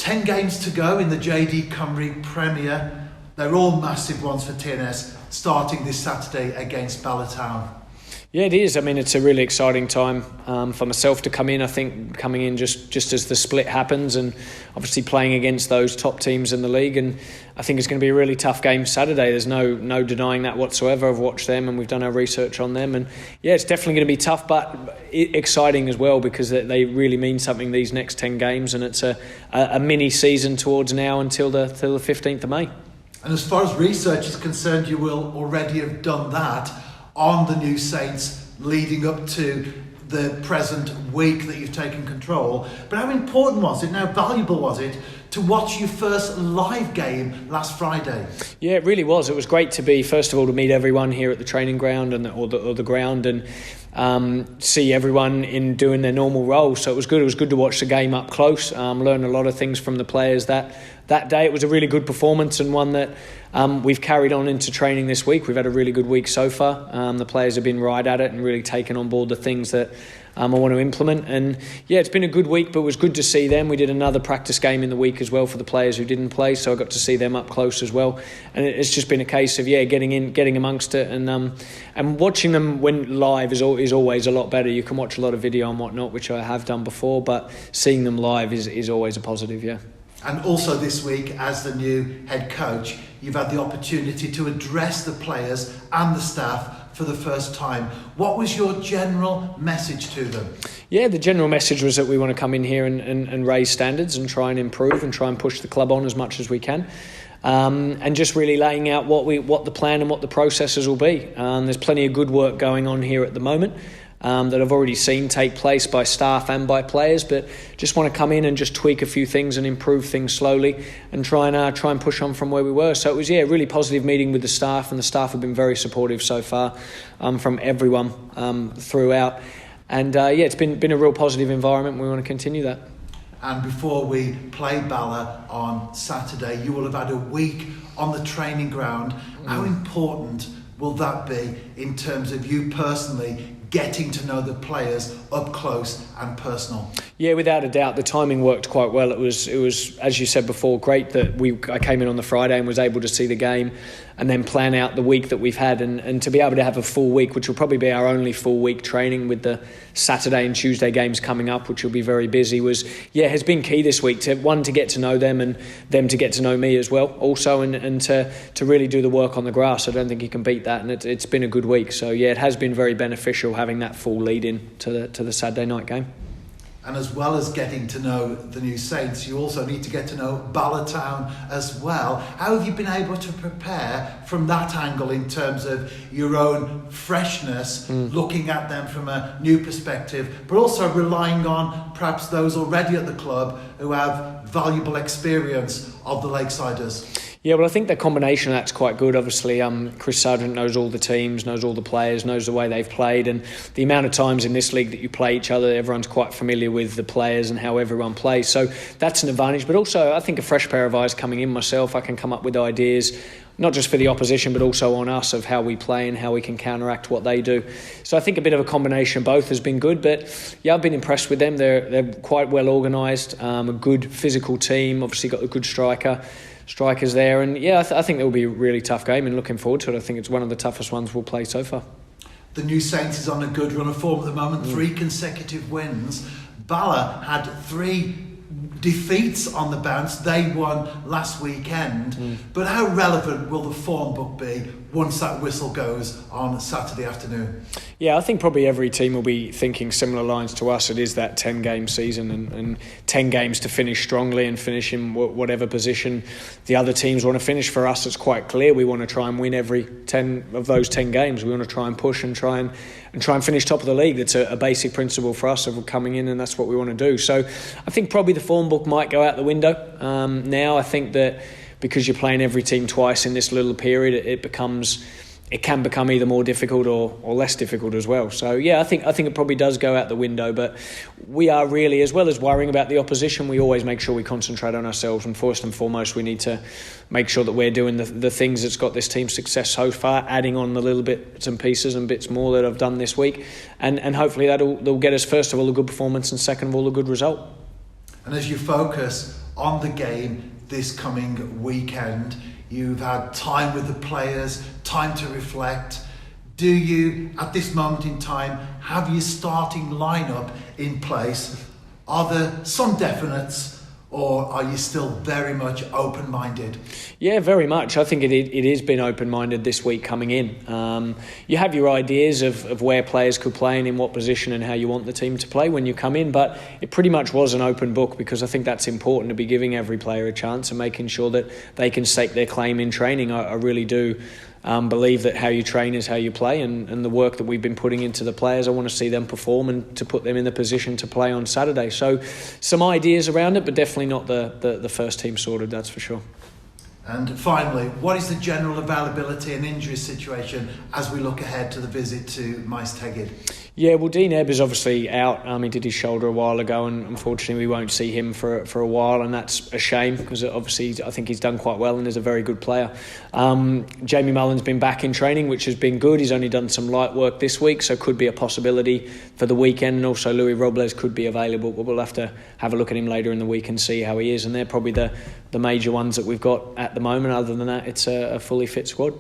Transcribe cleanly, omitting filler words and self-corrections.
10 games to go in the JD Cymru Premier. They're all massive ones for TNS, starting this Saturday against Bala Town. Yeah, it is. I mean, it's a really exciting time for myself to come in. I think coming in just as the split happens, and obviously playing against those top teams in the league. And I think it's going to be a really tough game Saturday. There's no denying that whatsoever. I've watched them and we've done our research on them. And yeah, it's definitely going to be tough, but exciting as well, because they really mean something, these next 10 games. And it's a mini season towards now until the 15th of May. And as far as research is concerned, you will already have done that on the new Saints leading up to the present week that you've taken control. But how important was it, how valuable was it to watch your first live game last Friday? Yeah, it really was. It was great to be, first of all, to meet everyone here at the training ground or the ground, and see everyone in doing their normal role. So it was good. It was good to watch the game up close, learn a lot of things from the players that day. It was a really good performance, and one that we've carried on into training this week. We've had a really good week so far. The players have been right at it and really taken on board the things that I want to implement. And yeah, it's been a good week, but it was good to see them. We did another practice game in the week as well for the players who didn't play, so I got to see them up close as well. And it's just been a case of getting amongst it, and watching them when live is always a lot better. You can watch a lot of video and whatnot, which I have done before, but seeing them live is always a positive. Yeah. And also this week, as the new head coach, you've had the opportunity to address the players and the staff for the first time. What was your general message to them? Yeah, the general message was that we want to come in here and raise standards and try and improve and try and push the club on as much as we can. And just really laying out what the plan and what the processes will be. There's plenty of good work going on here at the moment. That I've already seen take place by staff and by players, but just want to come in and just tweak a few things and improve things slowly and try and push on from where we were. So it was a really positive meeting with the staff, and the staff have been very supportive so far from everyone throughout. And it's been a real positive environment. We want to continue that. And before we play Bala on Saturday, you will have had a week on the training ground. How important will that be in terms of you personally getting to know the players up close and personal? Yeah, without a doubt, the timing worked quite well. It was, as you said before, great that I came in on the Friday and was able to see the game and then plan out the week that we've had, and to be able to have a full week, which will probably be our only full week training with the Saturday and Tuesday games coming up, which will be very busy, has been key this week to get to know them and them to get to know me as well also, and to really do the work on the grass. I don't think you can beat that, and it's been a good week. So yeah, it has been very beneficial having that full lead in to the Saturday night game. And as well as getting to know the new Saints, you also need to get to know Bala Town as well. How have you been able to prepare from that angle in terms of your own freshness, looking at them from a new perspective, but also relying on perhaps those already at the club who have valuable experience of the Lakesiders? Yeah, well, I think the combination of that's quite good. Obviously, Chris Sargent knows all the teams, knows all the players, knows the way they've played, and the amount of times in this league that you play each other, everyone's quite familiar with the players and how everyone plays. So that's an advantage. But also, I think a fresh pair of eyes coming in myself, I can come up with ideas, not just for the opposition, but also on us, of how we play and how we can counteract what they do. So I think a bit of a combination of both has been good. But yeah, I've been impressed with them. They're quite well organised, a good physical team, obviously got a good strikers there, and yeah, I think it will be a really tough game, and looking forward to it. I think it's one of the toughest ones we'll play so far. The new Saints is on a good run of form at the moment, 3 consecutive wins. Bala had 3 defeats on the bounce. They won last weekend. But how relevant will the Formbook be once that whistle goes on Saturday afternoon? Yeah, I think probably every team will be thinking similar lines to us. It is that 10-game season and 10 games to finish strongly and finish in whatever position the other teams want to finish. For us, it's quite clear. We want to try and win every 10 of those 10 games. We want to try and push and try and finish top of the league. That's a basic principle for us of coming in, and that's what we want to do. So I think probably the Formbook might go out the window. Now I think that because you're playing every team twice in this little period, it can become either more difficult or less difficult as well. So yeah, I think it probably does go out the window. But we are really, as well as worrying about the opposition, we always make sure we concentrate on ourselves. And first and foremost, we need to make sure that we're doing the things that's got this team success so far, adding on the little bits and pieces and bits more that I've done this week, and hopefully that'll get us first of all a good performance, and second of all a good result. And as you focus on the game this coming weekend. You've had time with the players, time to reflect. Do you, at this moment in time, have your starting lineup in place? Are there some definites, or are you still very much open-minded? Yeah, very much. I think it has been open-minded this week coming in. You have your ideas of where players could play and in what position and how you want the team to play when you come in, but it pretty much was an open book, because I think that's important, to be giving every player a chance and making sure that they can stake their claim in training. I really do believe that how you train is how you play, and the work that we've been putting into the players, I want to see them perform and to put them in the position to play on Saturday. So some ideas around it, but definitely not the first team sorted, that's for sure. And finally, what is the general availability and injury situation as we look ahead to the visit to Maes Tegid? Yeah, well, Dean Ebb is obviously out. He did his shoulder a while ago, and unfortunately we won't see him for a while, and that's a shame, because obviously I think he's done quite well and is a very good player. Jamie Mullen's been back in training, which has been good. He's only done some light work this week, so could be a possibility for the weekend, and also Louis Robles could be available, but we'll have to have a look at him later in the week and see how he is, and they're probably the major ones that we've got at the moment. Other than that, it's a fully fit squad.